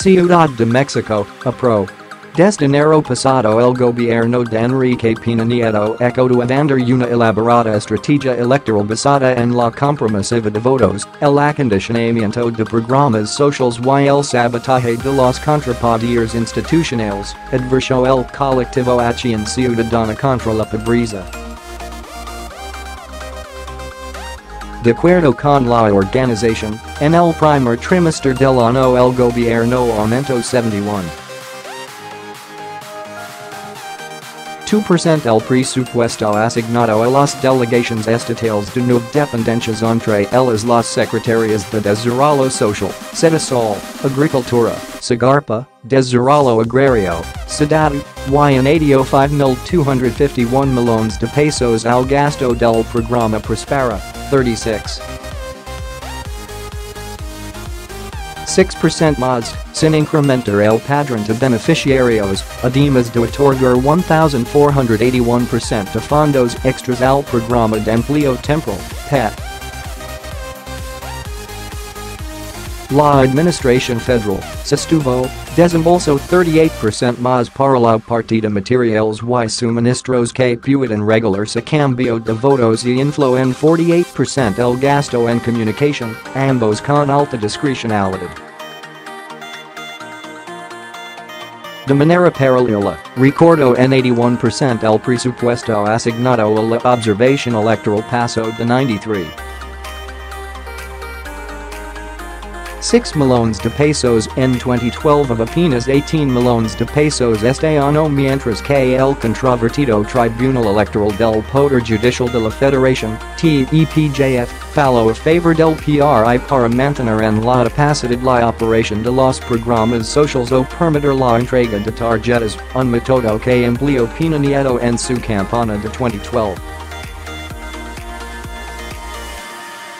CIUDAD de México, apro. Desde enero pasado el gobierno de Enrique Peña Nieto acudió una elaborada estrategia electoral basada en la compra masiva de votos, el acondicionamiento de programas sociales y el sabotaje de los contrapoderes institucionales, advirtió el colectivo Acción Ciudadana Contra la pobreza. De acuerdo con la organización, en el primer trimestre del año el gobierno aumentó 71% el presupuesto asignado a las delegaciones estatales de 9 dependencias entre ellas las secretarías de Desarrollo Social, Sedesol, Agricultura, Sagarpa, Desarrollo Agrario, CIUDAD, y añadió 5.251 millones de pesos al gasto del programa Prospera, 36% más, sin incrementar el padrón de beneficiarios, además de otorgar 1,481% de fondos extras al Programa de Empleo Temporal, PET. La Administración Federal sostuvo desembolsó 38% más para la partida materiales y suministros que pueden regularse a cambio de votos y infló en 48% el gasto en comunicación, ambos con alta discrecionalidad. De manera paralela, recordó en 81% el presupuesto asignado a la observación electoral pasó de 93.6 millones de pesos en 2012 a apenas 18 millones de pesos este año mientras que el controvertido Tribunal Electoral del Poder Judicial de la Federación, TEPJF, falló a favor del PRI para mantener en la capacidad la operación de los programas sociales o permitir la entrega de tarjetas, un método que empleó Peña Nieto en su campaña de 2012.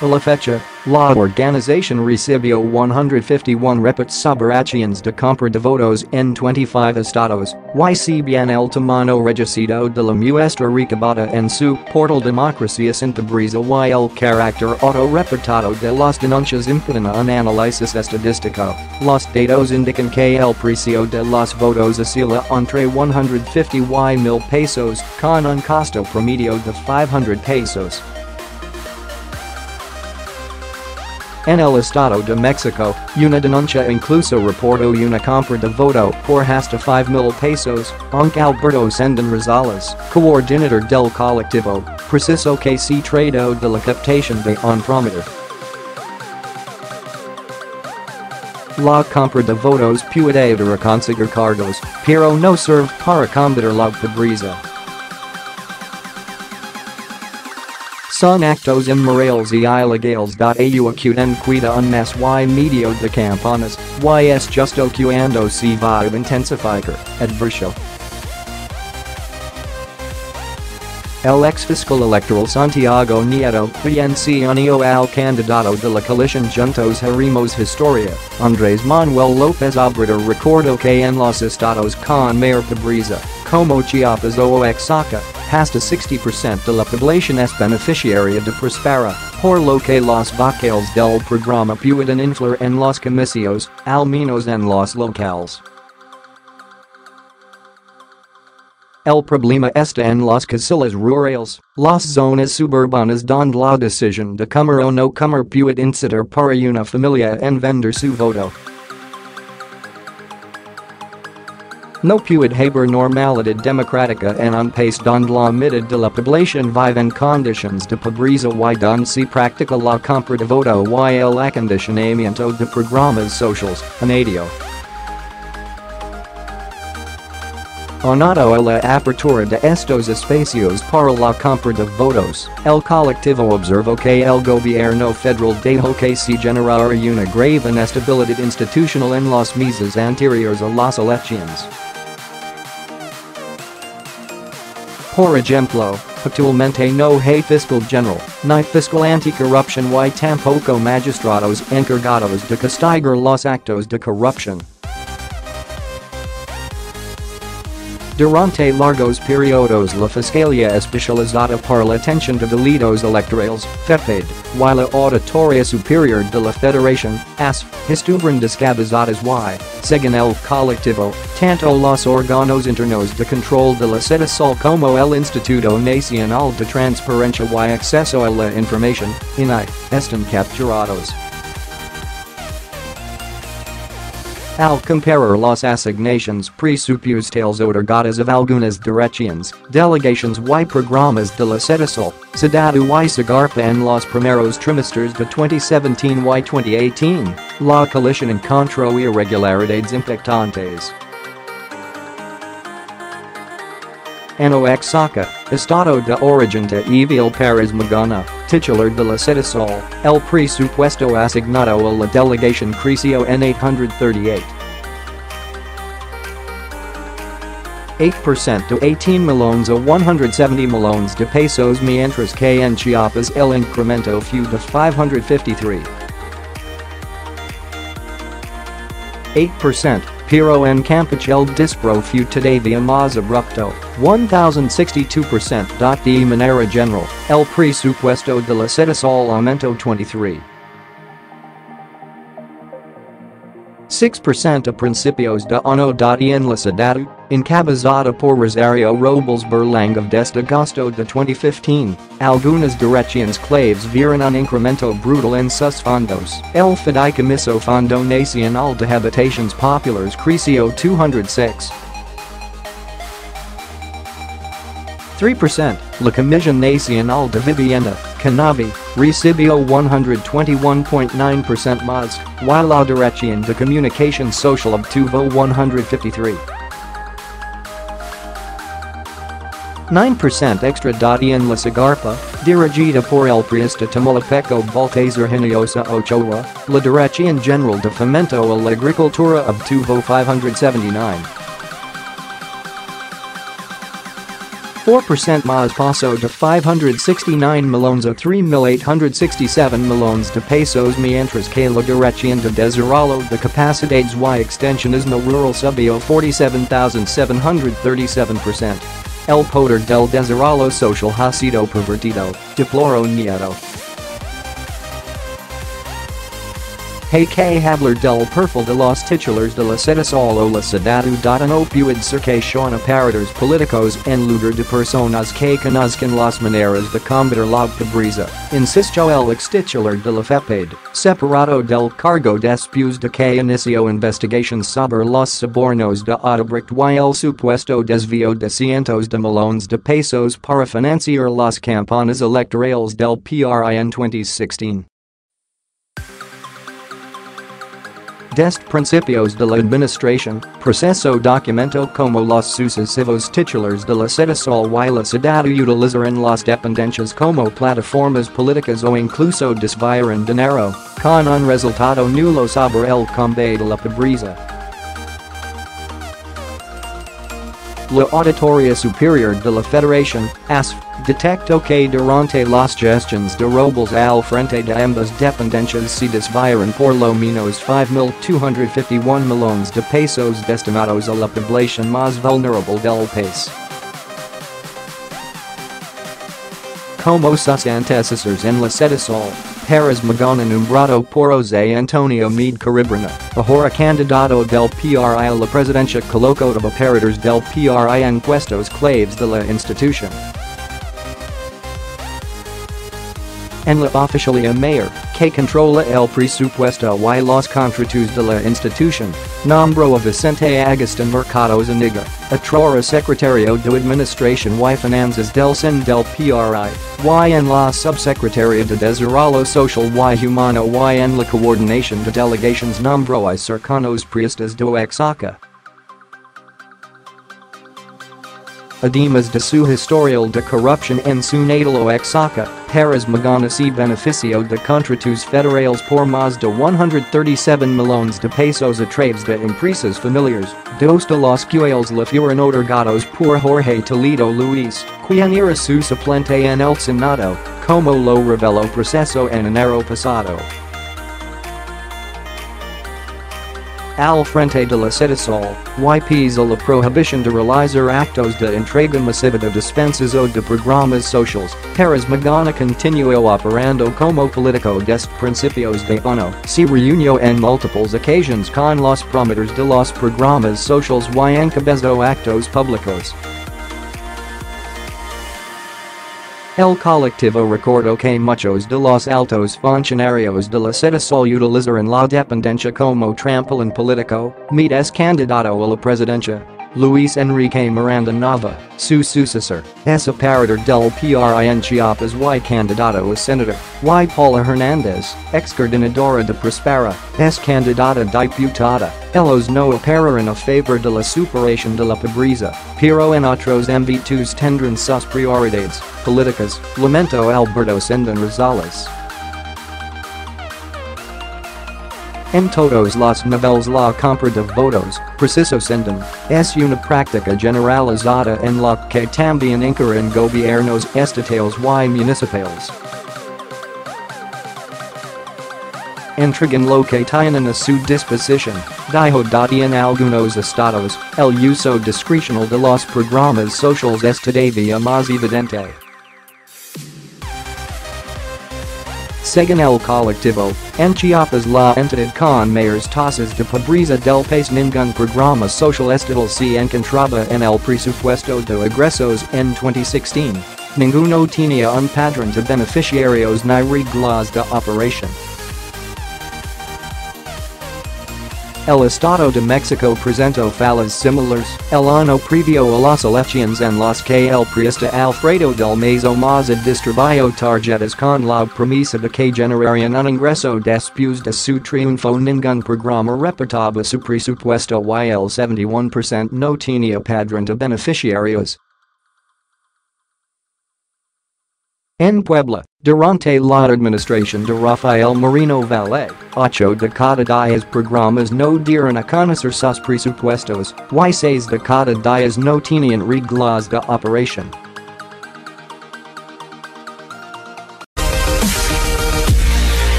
A la fecha, la organización recibió 151 reportes sobre acciones de compra de votos en 25 estados, y si bien el tamaño reducido de la muestra recabada en su portal Democracia sin pobreza y el carácter autorreportado de las denuncias impiden un análisis estadístico, los datos indican que el precio de los votos oscila entre 150 y 1,000 pesos, con un costo promedio de 500 pesos. En el Estado de México, una denuncia incluso reportó una compra de voto por hasta 5,000 pesos, aunque Alberto Sendón Rosales, coordinador del colectivo, precisó que se trató de la captación de un promedio. La compra de votos puede ayudar a conseguir cargos, pero no sirve para combatir la pobreza. Son actos inmorales y ilegales.Aún cuida un mes y medio de campañas, y es justo cuando se va a intensificar, advirtió. El ex-fiscal electoral Santiago Nieto unió al candidato de la coalición Juntos Haremos Historia, Andrés Manuel López Obrador recordó que en los estados con mayor pobreza, como Chiapas o Oaxaca, hasta 60% de la población es beneficiaria de Prospera, por lo que los vocales del programa pueden influir en los comicios, al menos en los locales. El problema está en las casillas rurales, las zonas suburbanas donde la decisión de comer o no comer puede incidir para una familia en vender su voto. No puede haber normalidad democrática en un país donde la mitad de la población vive en condiciones de pobreza y donde se practica la compra de voto y el acondicionamiento de programas sociales, añadió. Aunado a la apertura de estos espacios para la compra de votos, el colectivo observó que el gobierno federal dejó que se generara una grave inestabilidad institucional en los meses anteriores a las elecciones. Por ejemplo, actualmente no hay fiscal general, ni fiscal anticorrupción y tampoco magistrados encargados de castigar los actos de corrupción. Durante largos periodos la Fiscalía Especializada para la Atención de Delitos Electorales, FEPED, y la Auditoría Superior de la Federación, ASF, estuvieron descabezadas según el colectivo, tanto los órganos internos de control de la Sedesol como el Instituto Nacional de Transparencia y Acceso a la Información, INAI, están capturados. Al comparar las asignaciones presupuestales otorgadas a algunas direcciones, delegaciones y programas de la Sedesol, CIUDAD y Zagarpa en los primeros trimestres de 2017 y 2018, la coalición encontró irregularidades impactantes. En Oaxaca, Estado de Origen de Evil Pérez Magana, titular de la Sedesol, el presupuesto asignado a la delegación creció en 838. 8% de 18 millones a 170 millones de pesos mientras que en Chiapas el incremento fue de 553. 8%, pero en Campeche el disparo fue todavía más abrupto, 1062%. De manera general, el presupuesto de la Sedesol aumentó 23. 6% a principios de año. En la ciudad, encabezada por Rosario Robles Berlanga desde agosto de 2015, algunas direcciones claves vieron un incremento brutal en sus fondos. El Fideicomiso Fondo Nacional de Habitaciones Populares creció 206. 3%, la Comisión Nacional de Vivienda, CONAVI, recibió 121.9% más, while la Dirección de Comunicación Social obtuvo 153. 9% extra. En la Zagarpa, dirigida por el priista Tamaulipeco Baltasar Hinojosa Ochoa, la Dirección General de Fomento a la Agricultura obtuvo 579. 4% más pasó de 569 millones a 3.867 millones de pesos mientras que la Dirección de Desarrollo de Capacidades y Extensionismo Rural subió 47,737%. El poder del desarrollo social ha sido pervertido, deploró Nieto. Hay que hablar del perfil de los titulares de la Sedesol o la CIUDAD.No puede ser que son operadores políticos en lugar de personas que conozcan las maneras de combatir la pobreza, insistió el ex titular de la FEPED, separado del cargo después de que inició investigaciones sobre los sobornos de Odebrecht y el supuesto desvío de cientos de millones de pesos para financiar las campañas electorales del PRI en 2016. Desde principios de la administración, proceso documento como los sucesivos titulares de la Sedesol y la ciudad utilizarán las dependencias como plataformas políticas o incluso desviarán dinero, con un resultado nulo sobre el combate de la pobreza. La Auditoría Superior de la Federación, ASF, detectó que durante las gestiones de Robles al frente de ambas dependencias se desviaron por lo menos 5.251 millones de pesos destinados a la población más vulnerable del país. Como sus antecesores en la Sedesol, Pérez Magana nombrado por José Antonio Meade Caribrana, ahora candidato del PRI a la presidencia colocó de operadores del PRI en puestos claves de la institución. En la oficialía mayor, que controla el presupuesto y los contratos de la institución, nombró a Vicente Agustín Mercado Zuniga, atrora secretario de Administración y Finanzas del CEN del PRI, y en la subsecretaría de Desarrollo Social y Humano y en la coordinación de delegaciones nombró a cercanos priistas de Oaxaca. Además de su historial de corrupción en su natal Oaxaca, Pérez Magana se benefició de contratos federales por más de 137 millones de pesos a través de empresas familiares, dos de los cuales le fueron otorgados por Jorge Toledo Luis, quien era su suplente en el Senado, como lo reveló proceso en enero pasado. Al frente de la Sedesol, y pisa la prohibición de realizar actos de entrega masiva de despensas o de programas sociales, Perez Magana continuó operando como político desde principios de año, se reunió en múltiples ocasiones con los promotores de los programas sociales y encabezó actos públicos. El colectivo recordó que muchos de los altos funcionarios de la Sedesol utilizaron la dependencia como trampolín político, mientras candidato a la presidencia. Luis Enrique Miranda Nava, su sucesor, es operador del PRI en Chiapas y candidato a senador, y Paula Hernández, ex-coordinadora de Prospera, es candidata diputada. Ellos no operaron a favor de la superación de la pobreza, pero en otros ámbitos tendrán sus prioridades políticas, lamentó Alberto Sendón Rosales. En todos los niveles la compra de votos, preciso Sendón, es una práctica generalizada en la que también incurren gobiernos estatales y municipales. Entregan lo que tienen a su disposición, dado en algunos estados, el uso discrecional de los programas sociales es todavía más evidente. Según el colectivo, en Chiapas la entidad con mayores tasas de pobreza del país ningún programa social estatal se encontraba en el presupuesto de egresos en 2016. Ninguno tenía un padrón de beneficiarios ni reglas de operación. El Estado de México presentó fallas similares el año previo a las elecciones en las que el priista Alfredo del Mazo Maza distribuyó tarjetas con la promesa de que generarían un ingreso después de su triunfo. Ningún programa reportaba su presupuesto y el 71% no tenía padrón de beneficiarios. En Puebla, durante la administración de Rafael Moreno Valle, 8 de cada 10 programas no dieron a conocer sus presupuestos, y 6 de cada 10 no tenían reglas de operación.